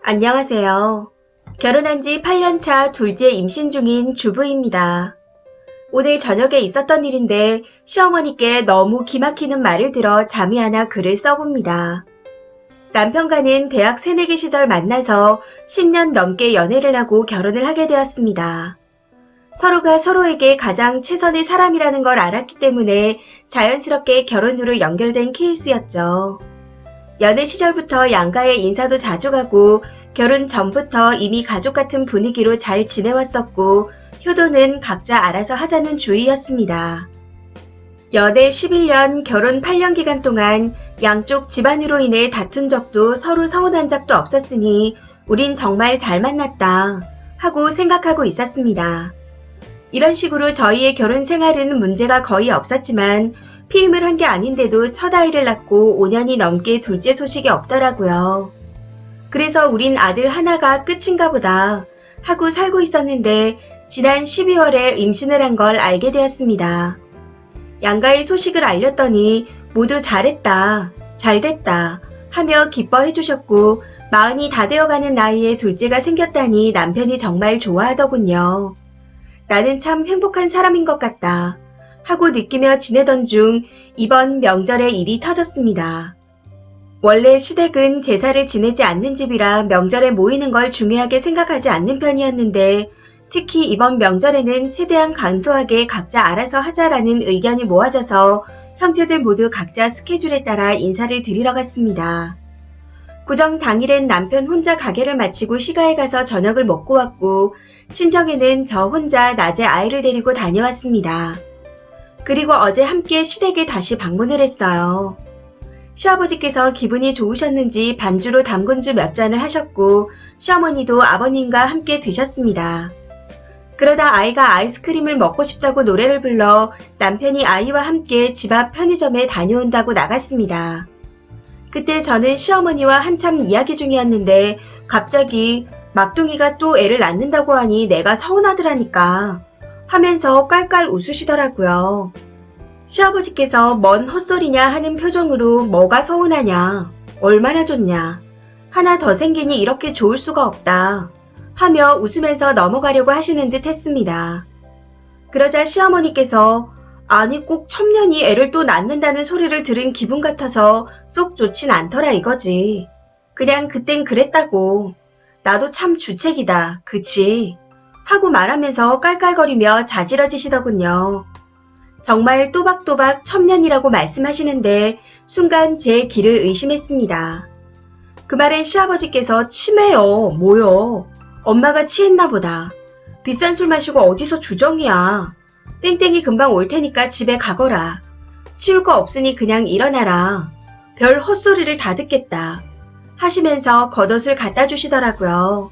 안녕하세요. 결혼한 지 8년차 둘째 임신 중인 주부입니다. 오늘 저녁에 있었던 일인데 시어머니께 너무 기막히는 말을 들어 잠이 안 와 글을 써봅니다. 남편과는 대학 새내기 시절 만나서 10년 넘게 연애를 하고 결혼을 하게 되었습니다. 서로가 서로에게 가장 최선의 사람이라는 걸 알았기 때문에 자연스럽게 결혼으로 연결된 케이스였죠. 연애 시절부터 양가의 인사도 자주 가고 결혼 전부터 이미 가족 같은 분위기로 잘 지내왔었고 효도는 각자 알아서 하자는 주의였습니다. 연애 11년, 결혼 8년 기간 동안 양쪽 집안으로 인해 다툰 적도 서로 서운한 적도 없었으니 우린 정말 잘 만났다 하고 생각하고 있었습니다. 이런 식으로 저희의 결혼 생활은 문제가 거의 없었지만 피임을 한 게 아닌데도 첫 아이를 낳고 5년이 넘게 둘째 소식이 없더라고요. 그래서 우린 아들 하나가 끝인가 보다 하고 살고 있었는데 지난 12월에 임신을 한 걸 알게 되었습니다. 양가의 소식을 알렸더니 모두 잘했다, 잘됐다 하며 기뻐해 주셨고 마흔이 다 되어가는 나이에 둘째가 생겼다니 남편이 정말 좋아하더군요. 나는 참 행복한 사람인 것 같다 하고 느끼며 지내던 중 이번 명절에 일이 터졌습니다. 원래 시댁은 제사를 지내지 않는 집이라 명절에 모이는 걸 중요하게 생각하지 않는 편이었는데 특히 이번 명절에는 최대한 간소하게 각자 알아서 하자라는 의견이 모아져서 형제들 모두 각자 스케줄에 따라 인사를 드리러 갔습니다. 구정 당일엔 남편 혼자 가게를 마치고 시가에 가서 저녁을 먹고 왔고 친정에는 저 혼자 낮에 아이를 데리고 다녀왔습니다. 그리고 어제 함께 시댁에 다시 방문을 했어요. 시아버지께서 기분이 좋으셨는지 반주로 담근주 몇 잔을 하셨고 시어머니도 아버님과 함께 드셨습니다. 그러다 아이가 아이스크림을 먹고 싶다고 노래를 불러 남편이 아이와 함께 집 앞 편의점에 다녀온다고 나갔습니다. 그때 저는 시어머니와 한참 이야기 중이었는데 갑자기 막둥이가 또 애를 낳는다고 하니 내가 서운하더라니까 하면서 깔깔 웃으시더라고요. 시아버지께서 뭔 헛소리냐 하는 표정으로 뭐가 서운하냐, 얼마나 좋냐, 하나 더 생기니 이렇게 좋을 수가 없다 하며 웃으면서 넘어가려고 하시는 듯 했습니다. 그러자 시어머니께서 아니 꼭 첩년이 애를 또 낳는다는 소리를 들은 기분 같아서 쏙 좋진 않더라 이거지. 그냥 그땐 그랬다고. 나도 참 주책이다. 그치? 하고 말하면서 깔깔거리며 자지러지시더군요. 정말 또박또박 첩년이라고 말씀하시는데 순간 제 귀를 의심했습니다. 그 말엔 시아버지께서 치매요. 뭐요? 엄마가 취했나 보다. 비싼 술 마시고 어디서 주정이야. 땡땡이 금방 올 테니까 집에 가거라. 치울 거 없으니 그냥 일어나라. 별 헛소리를 다 듣겠다. 하시면서 겉옷을 갖다 주시더라고요.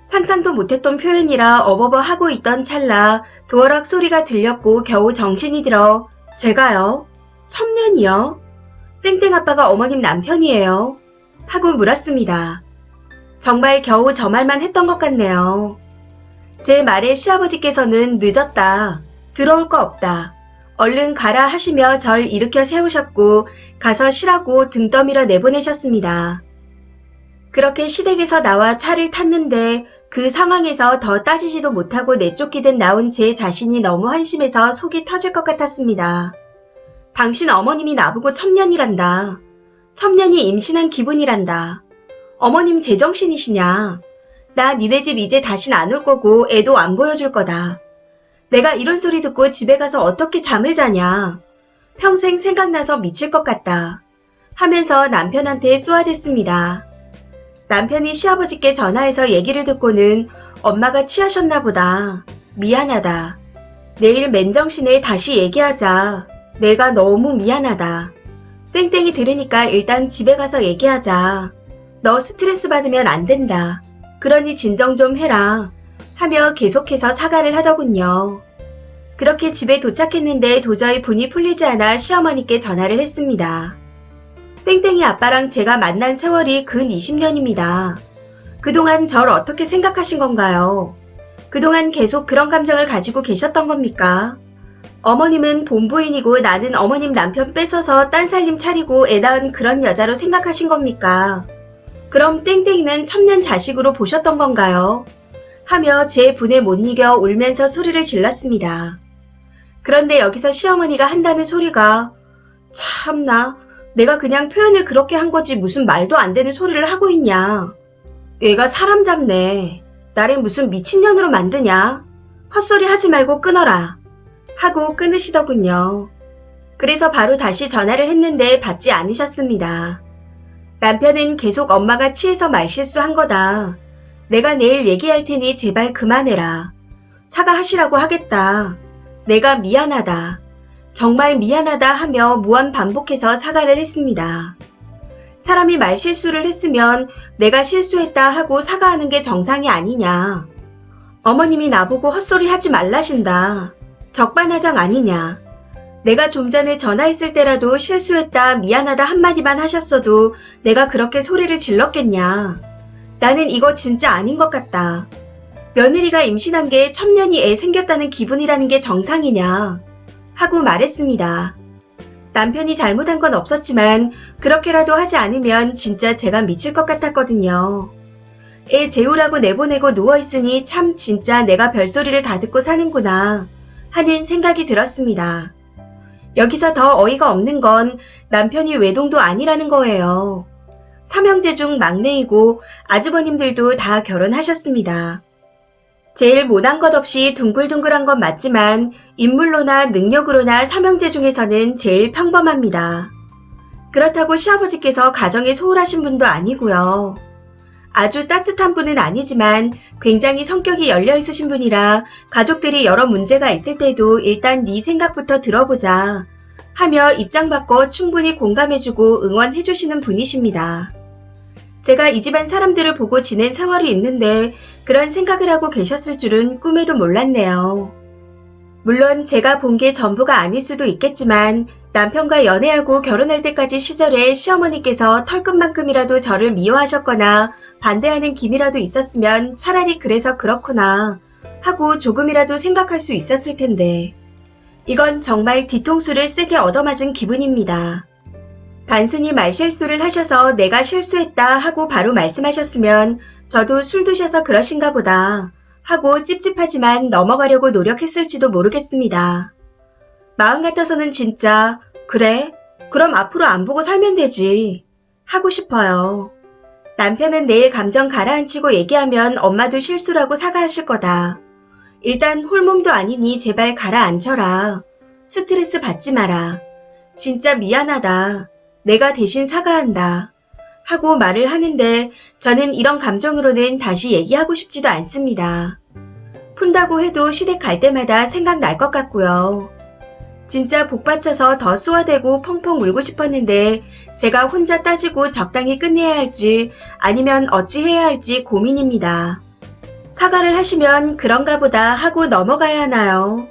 상상도 못했던 표현이라 어버버 하고 있던 찰나 도어락 소리가 들렸고 겨우 정신이 들어 제가요? 첩년이요? 땡땡 아빠가 어머님 남편이에요. 하고 물었습니다. 정말 겨우 저 말만 했던 것 같네요. 제 말에 시아버지께서는 늦었다. 들어올 거 없다. 얼른 가라 하시며 절 일으켜 세우셨고 가서 쉬라고 등 떠밀어 내보내셨습니다. 그렇게 시댁에서 나와 차를 탔는데 그 상황에서 더 따지지도 못하고 내쫓기듯 나온 제 자신이 너무 한심해서 속이 터질 것 같았습니다. 당신 어머님이 나보고 첩년이란다. 첩년이 임신한 기분이란다. 어머님 제정신이시냐. 나 니네 집 이제 다신 안 올 거고 애도 안 보여줄 거다. 내가 이런 소리 듣고 집에 가서 어떻게 잠을 자냐. 평생 생각나서 미칠 것 같다. 하면서 남편한테 쏘아댔습니다. 남편이 시아버지께 전화해서 얘기를 듣고는 엄마가 취하셨나 보다. 미안하다. 내일 맨정신에 다시 얘기하자. 내가 너무 미안하다. 땡땡이 들으니까 일단 집에 가서 얘기하자. 너 스트레스 받으면 안 된다. 그러니 진정 좀 해라. 하며 계속해서 사과를 하더군요. 그렇게 집에 도착했는데 도저히 분이 풀리지 않아 시어머니께 전화를 했습니다. 땡땡이 아빠랑 제가 만난 세월이 근 20년입니다. 그동안 절 어떻게 생각하신 건가요? 그동안 계속 그런 감정을 가지고 계셨던 겁니까? 어머님은 본부인이고 나는 어머님 남편 뺏어서 딴 살림 차리고 애 낳은 그런 여자로 생각하신 겁니까? 그럼 땡땡이는 첩년 자식으로 보셨던 건가요? 하며 제 분에 못 이겨 울면서 소리를 질렀습니다. 그런데 여기서 시어머니가 한다는 소리가 참나 내가 그냥 표현을 그렇게 한 거지 무슨 말도 안 되는 소리를 하고 있냐. 얘가 사람 잡네. 나를 무슨 미친년으로 만드냐. 헛소리 하지 말고 끊어라. 하고 끊으시더군요. 그래서 바로 다시 전화를 했는데 받지 않으셨습니다. 남편은 계속 엄마가 취해서 말실수한 거다. 내가 내일 얘기할 테니 제발 그만해라. 사과하시라고 하겠다. 내가 미안하다. 정말 미안하다 하며 무한 반복해서 사과를 했습니다. 사람이 말실수를 했으면 내가 실수했다 하고 사과하는 게 정상이 아니냐. 어머님이 나보고 헛소리 하지 말라신다. 적반하장 아니냐. 내가 좀 전에 전화했을 때라도 실수했다 미안하다 한마디만 하셨어도 내가 그렇게 소리를 질렀겠냐. 나는 이거 진짜 아닌 것 같다. 며느리가 임신한 게 첩년이 애 생겼다는 기분이라는 게 정상이냐. 하고 말했습니다. 남편이 잘못한 건 없었지만 그렇게라도 하지 않으면 진짜 제가 미칠 것 같았거든요. 애 재우라고 내보내고 누워있으니 참 진짜 내가 별소리를 다 듣고 사는구나 하는 생각이 들었습니다. 여기서 더 어이가 없는 건 남편이 외동도 아니라는 거예요. 삼형제 중 막내이고 아주버님들도 다 결혼하셨습니다. 제일 못한 것 없이 둥글둥글한 건 맞지만 인물로나 능력으로나 삼형제 중에서는 제일 평범합니다. 그렇다고 시아버지께서 가정에 소홀하신 분도 아니고요. 아주 따뜻한 분은 아니지만 굉장히 성격이 열려있으신 분이라 가족들이 여러 문제가 있을 때도 일단 네 생각부터 들어보자 하며 입장 바꿔 충분히 공감해주고 응원해주시는 분이십니다. 제가 이 집안 사람들을 보고 지낸 세월이 있는데 그런 생각을 하고 계셨을 줄은 꿈에도 몰랐네요. 물론 제가 본 게 전부가 아닐 수도 있겠지만 남편과 연애하고 결혼할 때까지 시절에 시어머니께서 털끝만큼이라도 저를 미워하셨거나 반대하는 기미라도 있었으면 차라리 그래서 그렇구나 하고 조금이라도 생각할 수 있었을 텐데 이건 정말 뒤통수를 세게 얻어맞은 기분입니다. 단순히 말실수를 하셔서 내가 실수했다 하고 바로 말씀하셨으면 저도 술 드셔서 그러신가 보다 하고 찝찝하지만 넘어가려고 노력했을지도 모르겠습니다. 마음 같아서는 진짜 그래? 그럼 앞으로 안 보고 살면 되지 하고 싶어요. 남편은 내일 감정 가라앉히고 얘기하면 엄마도 실수라고 사과하실 거다. 일단 홀몸도 아니니 제발 가라앉혀라. 스트레스 받지 마라. 진짜 미안하다. 내가 대신 사과한다. 하고 말을 하는데 저는 이런 감정으로는 다시 얘기하고 싶지도 않습니다. 푼다고 해도 시댁 갈 때마다 생각날 것 같고요. 진짜 복받쳐서 더 쏘아대고 펑펑 울고 싶었는데 제가 혼자 따지고 적당히 끝내야 할지 아니면 어찌 해야 할지 고민입니다. 사과를 하시면 그런가 보다 하고 넘어가야 하나요?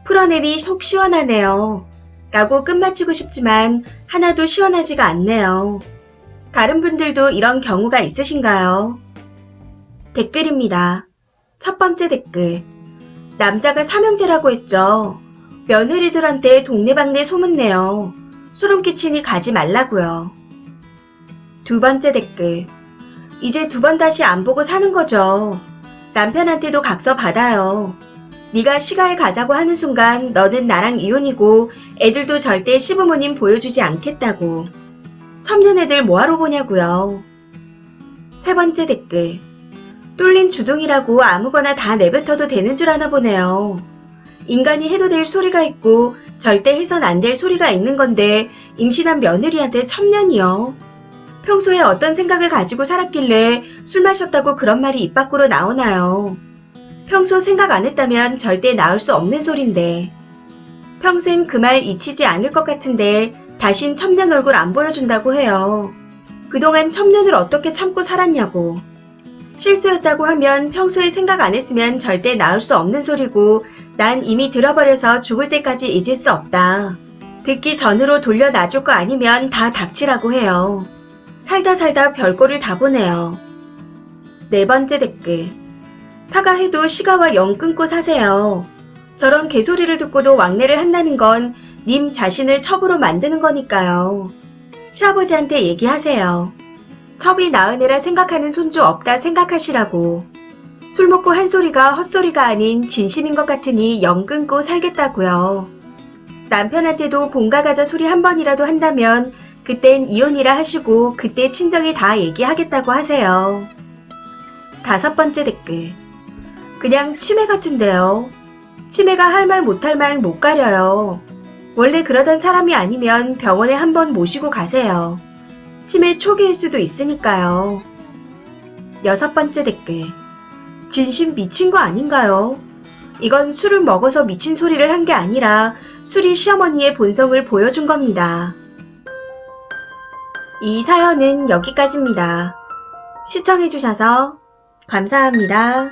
풀어내니 속 시원하네요. 라고 끝마치고 싶지만 하나도 시원하지가 않네요. 다른 분들도 이런 경우가 있으신가요? 댓글입니다. 첫 번째 댓글. 남자가 삼형제라고 했죠. 며느리들한테 동네방네 소문내요. 소름 끼치니 가지 말라고요. 두 번째 댓글. 이제 두 번 다시 안 보고 사는 거죠. 남편한테도 각서 받아요. 네가 시가에 가자고 하는 순간 너는 나랑 이혼이고 애들도 절대 시부모님 보여주지 않겠다고. 첩년 애들 뭐하러 보냐고요. 세 번째 댓글. 뚫린 주둥이라고 아무거나 다 내뱉어도 되는 줄 아나 보네요. 인간이 해도 될 소리가 있고 절대 해선 안 될 소리가 있는 건데 임신한 며느리한테 첩년이요. 평소에 어떤 생각을 가지고 살았길래 술 마셨다고 그런 말이 입 밖으로 나오나요? 평소 생각 안 했다면 절대 나올 수 없는 소린데. 평생 그 말 잊히지 않을 것 같은데 다신 첩년 얼굴 안 보여준다고 해요. 그동안 첩년을 어떻게 참고 살았냐고. 실수였다고 하면 평소에 생각 안 했으면 절대 나올 수 없는 소리고 난 이미 들어버려서 죽을 때까지 잊을 수 없다. 듣기 전으로 돌려놔줄 거 아니면 다 닥치라고 해요. 살다 살다 별꼴을 다 보네요. 네 번째 댓글. 사과해도 시가와 영 끊고 사세요. 저런 개소리를 듣고도 왕래를 한다는 건 님 자신을 첩으로 만드는 거니까요. 시아버지한테 얘기하세요. 첩이 낳은 애라 생각하는 손주 없다 생각하시라고. 술 먹고 한 소리가 헛소리가 아닌 진심인 것 같으니 영 끊고 살겠다고요. 남편한테도 본가 가자 소리 한 번이라도 한다면 그땐 이혼이라 하시고 그때 친정에 다 얘기하겠다고 하세요. 5번째 댓글. 그냥 치매 같은데요. 치매가 할 말 못할 말 못 가려요. 원래 그러던 사람이 아니면 병원에 한번 모시고 가세요. 치매 초기일 수도 있으니까요. 6번째 댓글. 진심 미친 거 아닌가요? 이건 술을 먹어서 미친 소리를 한 게 아니라 술이 시어머니의 본성을 보여준 겁니다. 이 사연은 여기까지입니다. 시청해주셔서 감사합니다.